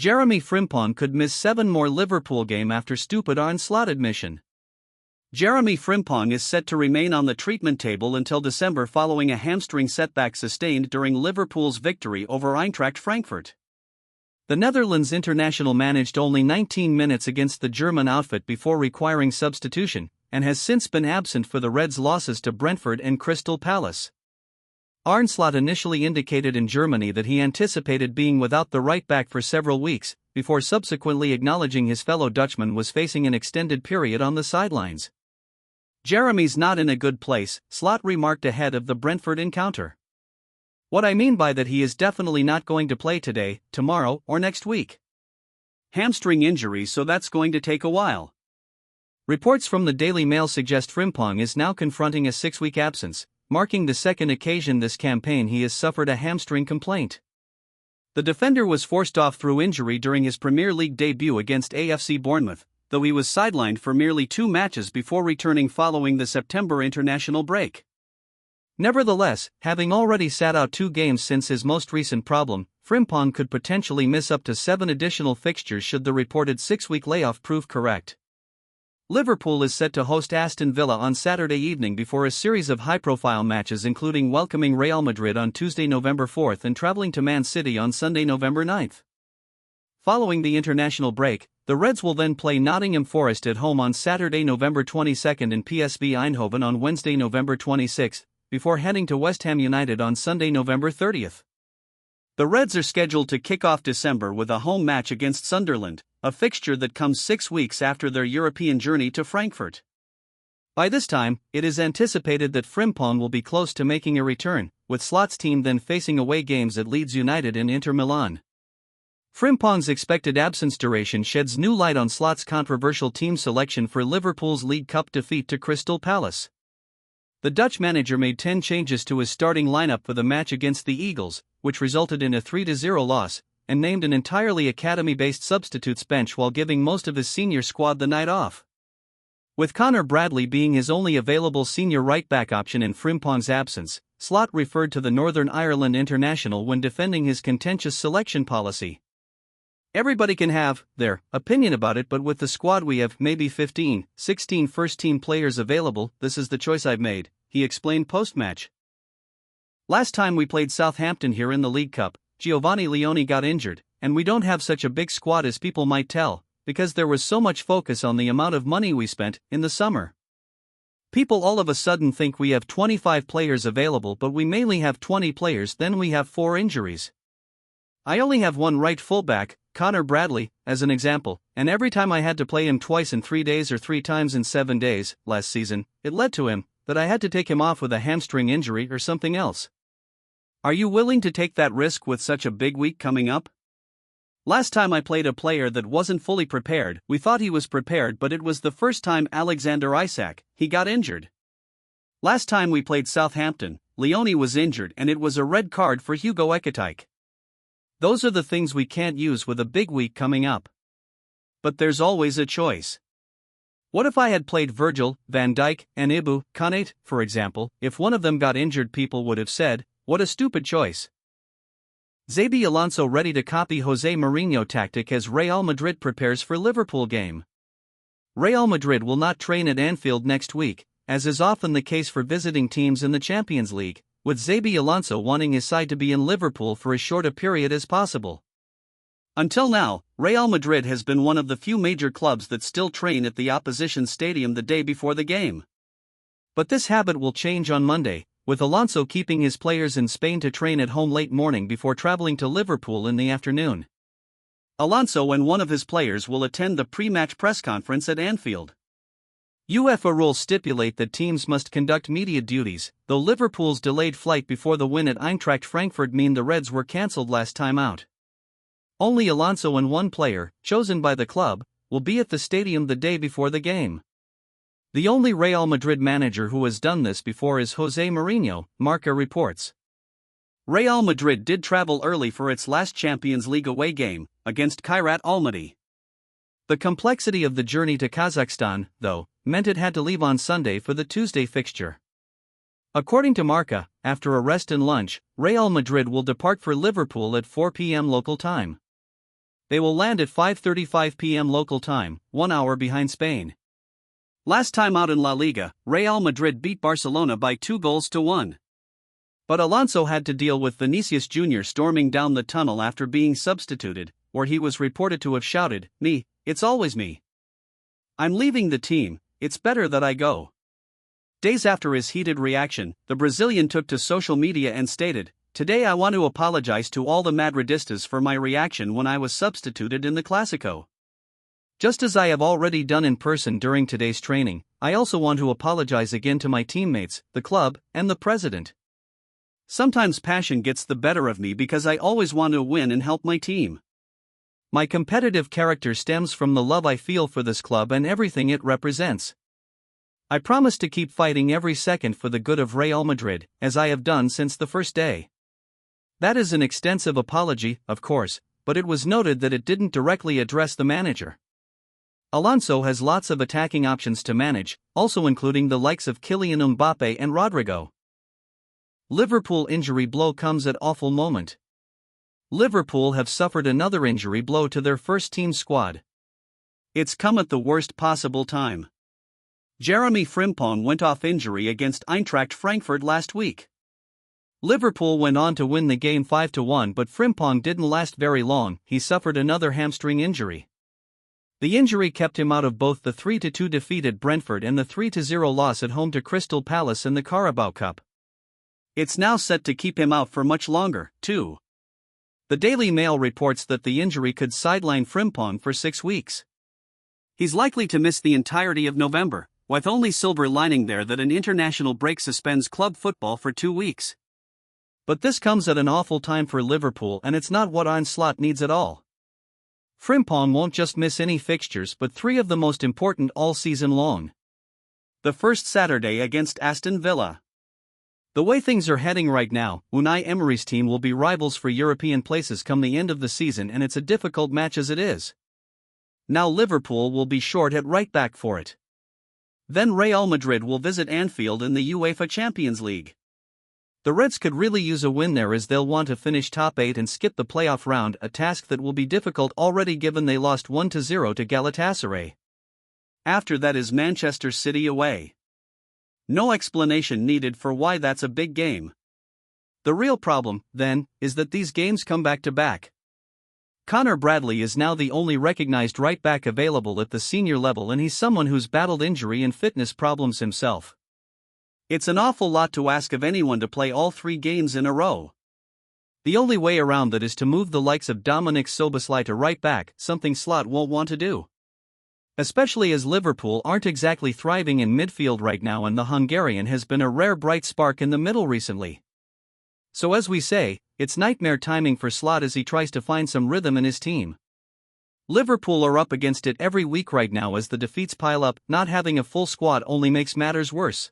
Jeremy Frimpong could miss 7 more Liverpool games after stupid onslaught admission. Jeremy Frimpong is set to remain on the treatment table until December following a hamstring setback sustained during Liverpool's victory over Eintracht Frankfurt. The Netherlands international managed only 19 minutes against the German outfit before requiring substitution, and has since been absent for the Reds' losses to Brentford and Crystal Palace. Arne Slot initially indicated in Germany that he anticipated being without the right back for several weeks, before subsequently acknowledging his fellow Dutchman was facing an extended period on the sidelines. "Jeremy's not in a good place," Slot remarked ahead of the Brentford encounter. "What I mean by that, he is definitely not going to play today, tomorrow, or next week. Hamstring injury, so that's going to take a while." Reports from the Daily Mail suggest Frimpong is now confronting a 6-week absence, marking the second occasion this campaign he has suffered a hamstring complaint. The defender was forced off through injury during his Premier League debut against AFC Bournemouth, though he was sidelined for merely 2 matches before returning following the September international break. Nevertheless, having already sat out 2 games since his most recent problem, Frimpong could potentially miss up to 7 additional fixtures should the reported 6-week layoff prove correct. Liverpool is set to host Aston Villa on Saturday evening before a series of high-profile matches, including welcoming Real Madrid on Tuesday, November 4th and traveling to Man City on Sunday, November 9th. Following the international break, the Reds will then play Nottingham Forest at home on Saturday, November 22nd and PSV Eindhoven on Wednesday, November 26th, before heading to West Ham United on Sunday, November 30th. The Reds are scheduled to kick off December with a home match against Sunderland, a fixture that comes 6 weeks after their European journey to Frankfurt. By this time, it is anticipated that Frimpong will be close to making a return, with Slot's team then facing away games at Leeds United and Inter Milan. Frimpong's expected absence duration sheds new light on Slot's controversial team selection for Liverpool's League Cup defeat to Crystal Palace. The Dutch manager made 10 changes to his starting lineup for the match against the Eagles, which resulted in a 3-0 loss, and named an entirely academy-based substitutes bench while giving most of his senior squad the night off. With Connor Bradley being his only available senior right-back option in Frimpong's absence, Slot referred to the Northern Ireland international when defending his contentious selection policy. "Everybody can have their opinion about it, but with the squad we have, maybe 15, 16 first-team players available, this is the choice I've made," he explained post-match. "Last time we played Southampton here in the League Cup, Giovanni Leone got injured, and we don't have such a big squad as people might tell, because there was so much focus on the amount of money we spent in the summer. People all of a sudden think we have 25 players available, but we mainly have 20 players, then we have 4 injuries. I only have 1 right fullback, Connor Bradley, as an example, and every time I had to play him twice in 3 days or 3 times in 7 days, last season, it led to him that I had to take him off with a hamstring injury or something else. Are you willing to take that risk with such a big week coming up? Last time I played a player that wasn't fully prepared, we thought he was prepared, but it was the first time Alexander Isak, he got injured. Last time we played Southampton, Leone was injured and it was a red card for Hugo Ekitike. Those are the things we can't use with a big week coming up. But there's always a choice. What if I had played Virgil, Van Dijk, and Ibu, Konate, for example? If one of them got injured, people would have said, what a stupid choice." Xabi Alonso ready to copy Jose Mourinho tactic as Real Madrid prepares for Liverpool game. Real Madrid will not train at Anfield next week, as is often the case for visiting teams in the Champions League, with Xabi Alonso wanting his side to be in Liverpool for as short a period as possible. Until now, Real Madrid has been one of the few major clubs that still train at the opposition stadium the day before the game. But this habit will change on Monday, with Alonso keeping his players in Spain to train at home late morning before traveling to Liverpool in the afternoon. Alonso and one of his players will attend the pre-match press conference at Anfield. UEFA rules stipulate that teams must conduct media duties, though Liverpool's delayed flight before the win at Eintracht Frankfurt mean the Reds were cancelled last time out. Only Alonso and one player, chosen by the club, will be at the stadium the day before the game. The only Real Madrid manager who has done this before is Jose Mourinho, Marca reports. Real Madrid did travel early for its last Champions League away game, against Kairat Almaty. The complexity of the journey to Kazakhstan, though, meant it had to leave on Sunday for the Tuesday fixture. According to Marca, after a rest and lunch, Real Madrid will depart for Liverpool at 4 p.m. local time. They will land at 5:35 p.m. local time, 1 hour behind Spain. Last time out in La Liga, Real Madrid beat Barcelona by 2-1. But Alonso had to deal with Vinicius Jr. storming down the tunnel after being substituted, where he was reported to have shouted, "Me, it's always me. I'm leaving the team, it's better that I go." Days after his heated reaction, the Brazilian took to social media and stated, "Today I want to apologize to all the Madridistas for my reaction when I was substituted in the Clásico. Just as I have already done in person during today's training, I also want to apologize again to my teammates, the club, and the president. Sometimes passion gets the better of me because I always want to win and help my team. My competitive character stems from the love I feel for this club and everything it represents. I promise to keep fighting every second for the good of Real Madrid, as I have done since the first day." That is an extensive apology, of course, but it was noted that it didn't directly address the manager. Alonso has lots of attacking options to manage, also including the likes of Kylian Mbappe and Rodrigo. Liverpool injury blow comes at awful moment. Liverpool have suffered another injury blow to their first-team squad. It's come at the worst possible time. Jeremy Frimpong went off injury against Eintracht Frankfurt last week. Liverpool went on to win the game 5-1, but Frimpong didn't last very long. He suffered another hamstring injury. The injury kept him out of both the 3-2 defeat at Brentford and the 3-0 loss at home to Crystal Palace in the Carabao Cup. It's now set to keep him out for much longer, too. The Daily Mail reports that the injury could sideline Frimpong for 6 weeks. He's likely to miss the entirety of November, with only silver lining there that an international break suspends club football for 2 weeks. But this comes at an awful time for Liverpool, and it's not what Arne Slot needs at all. Frimpong won't just miss any fixtures but 3 of the most important all season long. The first Saturday against Aston Villa. The way things are heading right now, Unai Emery's team will be rivals for European places come the end of the season, and it's a difficult match as it is. Now Liverpool will be short at right back for it. Then Real Madrid will visit Anfield in the UEFA Champions League. The Reds could really use a win there, as they'll want to finish top 8 and skip the playoff round, a task that will be difficult already given they lost 1-0 to Galatasaray. After that is Manchester City away. No explanation needed for why that's a big game. The real problem, then, is that these games come back to back. Connor Bradley is now the only recognized right back available at the senior level, and he's someone who's battled injury and fitness problems himself. It's an awful lot to ask of anyone to play all 3 games in a row. The only way around that is to move the likes of Dominic Szoboszlai to right back, something Slot won't want to do. Especially as Liverpool aren't exactly thriving in midfield right now, and the Hungarian has been a rare bright spark in the middle recently. So as we say, it's nightmare timing for Slot as he tries to find some rhythm in his team. Liverpool are up against it every week right now as the defeats pile up. Not having a full squad only makes matters worse.